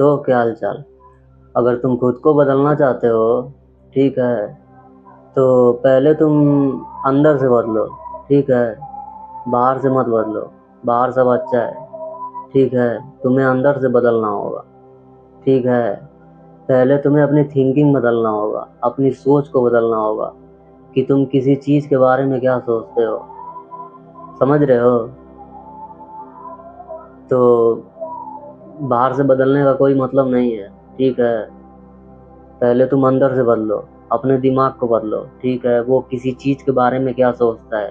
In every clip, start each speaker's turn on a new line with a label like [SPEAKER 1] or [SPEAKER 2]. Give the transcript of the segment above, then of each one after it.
[SPEAKER 1] तो क्या हाल चाल। अगर तुम खुद को बदलना चाहते हो, ठीक है, तो पहले तुम अंदर से बदलो। ठीक है, बाहर से मत बदलो। बाहर सब अच्छा है, ठीक है, तुम्हें अंदर से बदलना होगा। ठीक है, पहले तुम्हें अपनी थिंकिंग बदलना होगा, अपनी सोच को बदलना होगा कि तुम किसी चीज़ के बारे में क्या सोचते हो। समझ रहे हो? तो बाहर से बदलने का कोई मतलब नहीं है। ठीक है, पहले तुम अंदर से बदलो, अपने दिमाग को बदलो। ठीक है, वो किसी चीज़ के बारे में क्या सोचता है।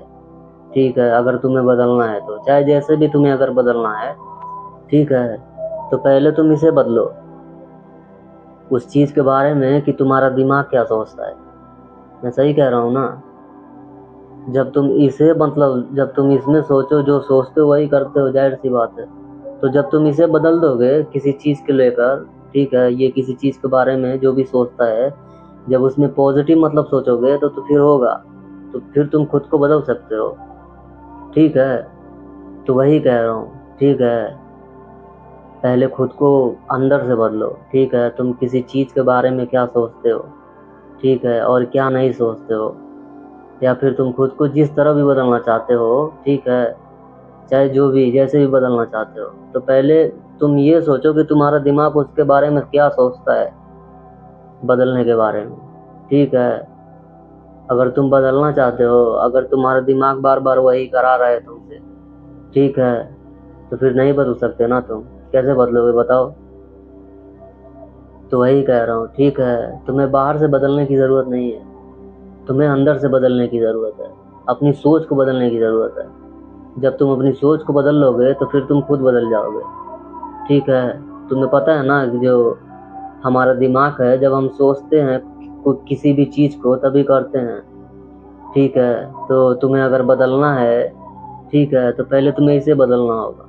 [SPEAKER 1] ठीक है, अगर तुम्हें बदलना है तो चाहे जैसे भी तुम्हें अगर बदलना है, ठीक है, तो पहले तुम इसे बदलो, उस चीज़ के बारे में कि तुम्हारा दिमाग क्या सोचता है। मैं सही कह रहा हूँ ना? जब तुम इसमें सोचो, जो सोचते हो वही करते हो, जाहिर सी बात है। तो जब तुम इसे बदल दोगे किसी चीज़ को लेकर, ठीक है, ये किसी चीज़ के बारे में जो भी सोचता है, जब उसमें पॉजिटिव मतलब सोचोगे तो फिर होगा, तो फिर तुम खुद को बदल सकते हो। ठीक है, तो वही कह रहा हूँ। ठीक है, पहले खुद को अंदर से बदलो। ठीक है, तुम किसी चीज़ के बारे में क्या सोचते हो, ठीक है, और क्या नहीं सोचते हो, या फिर तुम खुद को जिस तरह भी बदलना चाहते हो, ठीक है, चाहे जो भी जैसे भी बदलना चाहते हो, तो पहले तुम ये सोचो कि तुम्हारा दिमाग उसके बारे में क्या सोचता है, बदलने के बारे में। ठीक है, अगर तुम बदलना चाहते हो, अगर तुम्हारा दिमाग बार बार वही करा रहा है तुमसे, ठीक है, तो फिर नहीं बदल सकते ना तुम। कैसे बदलोगे बताओ? तो वही कह रहा हूँ। ठीक है, तुम्हें बाहर से बदलने की ज़रूरत नहीं है, तुम्हें अंदर से बदलने की ज़रूरत है, अपनी सोच को बदलने की ज़रूरत है। जब तुम अपनी सोच को बदल लोगे तो फिर तुम खुद बदल जाओगे। ठीक है, तुम्हें पता है ना कि जो हमारा दिमाग है, जब हम सोचते हैं किसी भी चीज़ को तभी करते हैं। ठीक है, तो तुम्हें अगर बदलना है, ठीक है, तो पहले तुम्हें इसे बदलना होगा।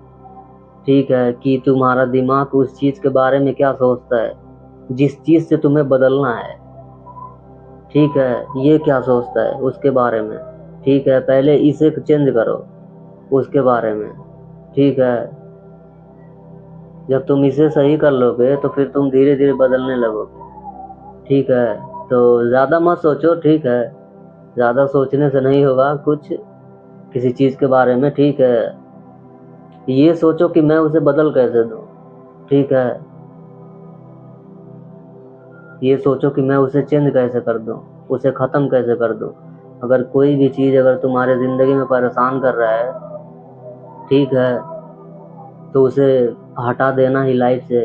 [SPEAKER 1] ठीक है, कि तुम्हारा दिमाग उस चीज़ के बारे में क्या सोचता है, जिस चीज़ से तुम्हें बदलना है। ठीक है, ये क्या सोचता है उसके बारे में। ठीक है, पहले इसे चेंज करो उसके बारे में। ठीक है, जब तुम इसे सही कर लोगे तो फिर तुम धीरे धीरे बदलने लगोगे। ठीक है, तो ज़्यादा मत सोचो। ठीक है, ज़्यादा सोचने से नहीं होगा कुछ किसी चीज़ के बारे में। ठीक है, ये सोचो कि मैं उसे बदल कैसे दूँ। ठीक है, ये सोचो कि मैं उसे चेंज कैसे कर दूँ, उसे ख़त्म कैसे कर दूँ। अगर कोई भी चीज़ अगर तुम्हारे ज़िंदगी में परेशान कर रहा है, ठीक है, तो उसे हटा देना ही लाइफ से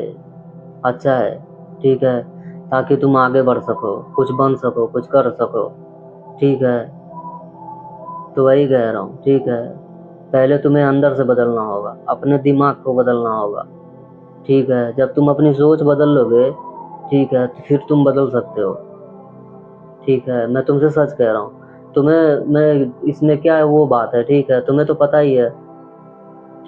[SPEAKER 1] अच्छा है। ठीक है, ताकि तुम आगे बढ़ सको, कुछ बन सको, कुछ कर सको। ठीक है, तो वही कह रहा हूँ। ठीक है, पहले तुम्हें अंदर से बदलना होगा, अपने दिमाग को बदलना होगा। ठीक है, जब तुम अपनी सोच बदल लोगे, ठीक है, तो फिर तुम बदल सकते हो। ठीक है, मैं तुमसे सच कह रहा हूँ। तुम्हें मैं इसमें क्या है वो बात है, ठीक है, तुम्हें तो पता ही है।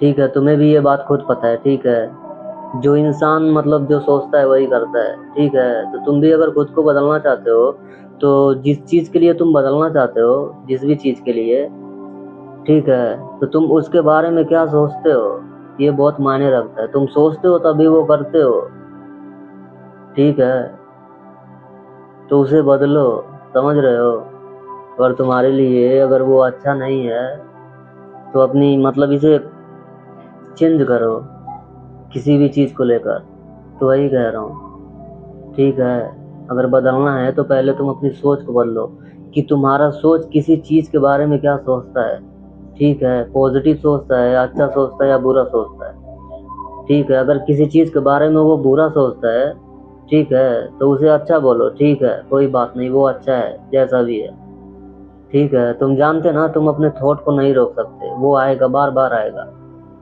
[SPEAKER 1] ठीक है, तुम्हें भी ये बात खुद पता है। ठीक है, जो इंसान मतलब जो सोचता है वही करता है। ठीक है, तो तुम भी अगर खुद को बदलना चाहते हो, तो जिस चीज़ के लिए तुम बदलना चाहते हो, जिस भी चीज़ के लिए, ठीक है, तो तुम उसके बारे में क्या सोचते हो, ये बहुत मायने रखता है। तुम सोचते हो तभी वो करते हो। ठीक है, तो उसे बदलो। समझ रहे हो? अगर तुम्हारे लिए अगर वो अच्छा नहीं है, तो अपनी मतलब इसे चेंज करो किसी भी चीज़ को लेकर। तो वही कह रहा हूँ। ठीक है, अगर बदलना है तो पहले तुम अपनी सोच को बदलो कि तुम्हारा सोच किसी चीज़ के बारे में क्या सोचता है। ठीक है, पॉजिटिव सोचता है, अच्छा सोचता है या बुरा सोचता है। ठीक है, अगर किसी चीज़ के बारे में वो बुरा सोचता है, ठीक है, तो उसे अच्छा बोलो। ठीक है, कोई बात नहीं, वो अच्छा है जैसा भी है। ठीक है, तुम जानते ना, तुम अपने थॉट को नहीं रोक सकते, वो आएगा, बार बार आएगा।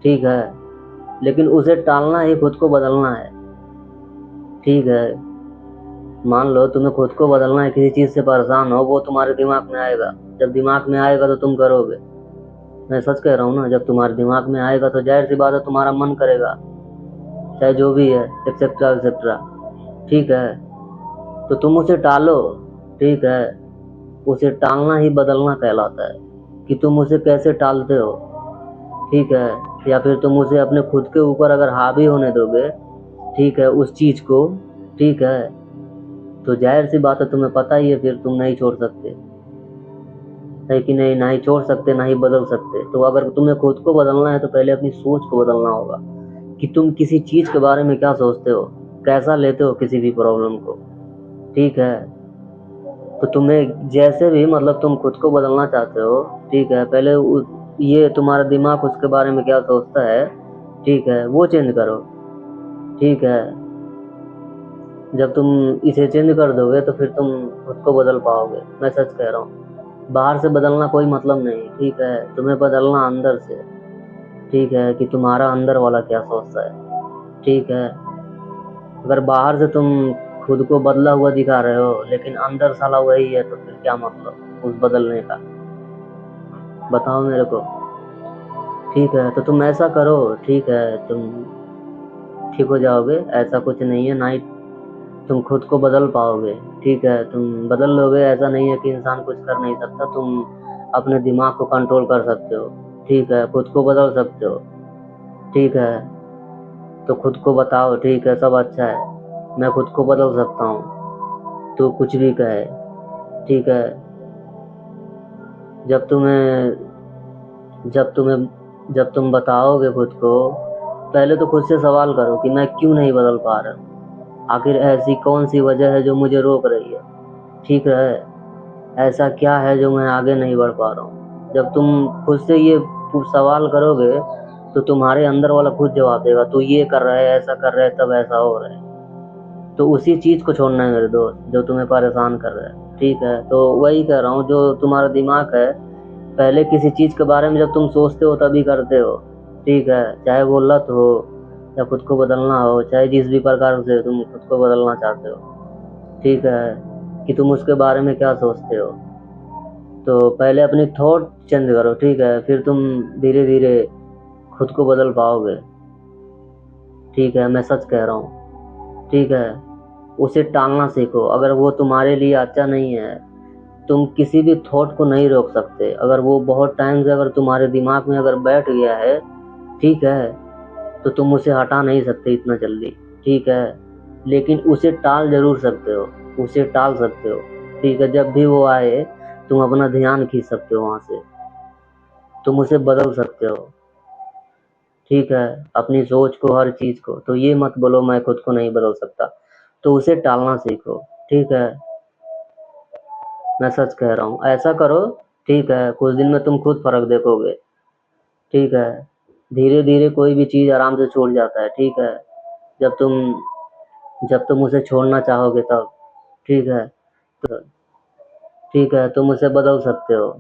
[SPEAKER 1] ठीक है, लेकिन उसे टालना ही खुद को बदलना है। ठीक है, मान लो तुम्हें खुद को बदलना है, किसी चीज़ से परेशान हो, वो तुम्हारे दिमाग में आएगा। जब दिमाग में आएगा तो तुम करोगे। मैं सच कह रहा हूँ ना, जब तुम्हारे दिमाग में आएगा तो जाहिर सी बात है तुम्हारा मन करेगा, चाहे जो भी है, एक्सेट्रा एक्सेट्रा। ठीक है, तो तुम उसे टालो। ठीक है, उसे टालना ही बदलना कहलाता है, कि तुम उसे कैसे टालते हो। ठीक है, या फिर तुम उसे अपने खुद के ऊपर अगर हावी होने दोगे, ठीक है, उस चीज को, ठीक है, तो जाहिर सी बात है तुम्हें पता ही है, फिर तुम नहीं छोड़ सकते, है कि नहीं? ना ही छोड़ सकते, ना ही बदल सकते। तो अगर तुम्हें खुद को बदलना है तो पहले अपनी सोच को बदलना होगा कि तुम किसी चीज के बारे में क्या सोचते हो, कैसा लेते हो किसी भी प्रॉब्लम को, ठीक है। तो तुम्हें जैसे भी, मतलब तुम खुद को बदलना चाहते हो, ठीक है, पहले ये तुम्हारा दिमाग उसके बारे में क्या सोचता है, ठीक है, वो चेंज करो, ठीक है। जब तुम इसे चेंज कर दोगे तो फिर तुम खुद को बदल पाओगे, मैं सच कह रहा हूँ। बाहर से बदलना कोई मतलब नहीं, ठीक है, तुम्हें बदलना अंदर से, ठीक है, कि तुम्हारा अंदर वाला क्या सोचता है, ठीक है। अगर बाहर से तुम खुद को बदला हुआ दिखा रहे हो लेकिन अंदर साला वही है, तो फिर क्या मतलब उस बदलने का, बताओ मेरे को। ठीक है, तो तुम ऐसा करो, ठीक है, तुम ठीक हो जाओगे, ऐसा कुछ नहीं है, ना ही तुम खुद को बदल पाओगे, ठीक है, तुम बदल लोगे, ऐसा नहीं है कि इंसान कुछ कर नहीं सकता, तुम अपने दिमाग को कंट्रोल कर सकते हो, ठीक है, खुद को बदल सकते हो, ठीक है। तो खुद को बताओ, ठीक है, सब अच्छा है, मैं खुद को बदल सकता हूँ, तो कुछ भी कहे, ठीक है। जब तुम्हें जब तुम्हें जब तुम बताओगे खुद को, पहले तो खुद से सवाल करो कि मैं क्यों नहीं बदल पा रहा हूँ, आखिर ऐसी कौन सी वजह है जो मुझे रोक रही है, ठीक है, ऐसा क्या है जो मैं आगे नहीं बढ़ पा रहा हूँ। जब तुम खुद से ये सवाल करोगे तो तुम्हारे अंदर वाला खुद जवाब देगा, तू ये कर रहा है, ऐसा कर रहा है, तब ऐसा हो रहा है। तो उसी चीज को छोड़ना है मेरे दोस्त, जो तुम्हें परेशान कर रहा है, ठीक है। तो वही कह रहा हूँ, जो तुम्हारा दिमाग है, पहले किसी चीज के बारे में जब तुम सोचते हो तभी करते हो, ठीक है, चाहे वो लत हो या खुद को बदलना हो, चाहे जिस भी प्रकार से तुम खुद को बदलना चाहते हो, ठीक है, कि तुम उसके बारे में क्या सोचते हो। तो पहले अपनी थॉट चेंज करो, ठीक है, फिर तुम धीरे धीरे खुद को बदल पाओगे, ठीक है, मैं सच कह रहा हूँ, ठीक है। उसे टालना सीखो, अगर वो तुम्हारे लिए अच्छा नहीं है, तुम किसी भी थॉट को नहीं रोक सकते, अगर वो बहुत टाइम से अगर तुम्हारे दिमाग में अगर बैठ गया है, ठीक है, तो तुम उसे हटा नहीं सकते इतना जल्दी, ठीक है, लेकिन उसे टाल जरूर सकते हो, उसे टाल सकते हो, ठीक है। जब भी वो आए तुम अपना ध्यान खींच सकते हो वहां से, तुम उसे बदल सकते हो, ठीक है, अपनी सोच को, हर चीज को। तो ये मत बोलो मैं खुद को नहीं बदल सकता, तो उसे टालना सीखो, ठीक है, मैं सच कह रहा हूँ, ऐसा करो, ठीक है, कुछ दिन में तुम खुद फर्क देखोगे, ठीक है। धीरे धीरे कोई भी चीज आराम से छूट जाता है, ठीक है, जब तुम जब तुम उसे छोड़ना चाहोगे तब, ठीक है। तो ठीक है, तुम उसे बदल सकते हो,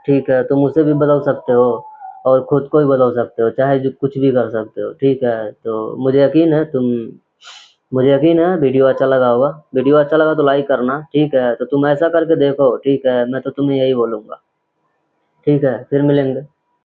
[SPEAKER 1] ठीक है, तुम उसे भी बदल सकते हो और खुद को भी बदल सकते हो, चाहे जो कुछ भी कर सकते हो, ठीक है। तो मुझे यकीन है वीडियो अच्छा लगा होगा, वीडियो अच्छा लगा तो लाइक करना, ठीक है। तो तुम ऐसा करके देखो, ठीक है, मैं तो तुम्हें यही बोलूंगा, ठीक है, फिर मिलेंगे।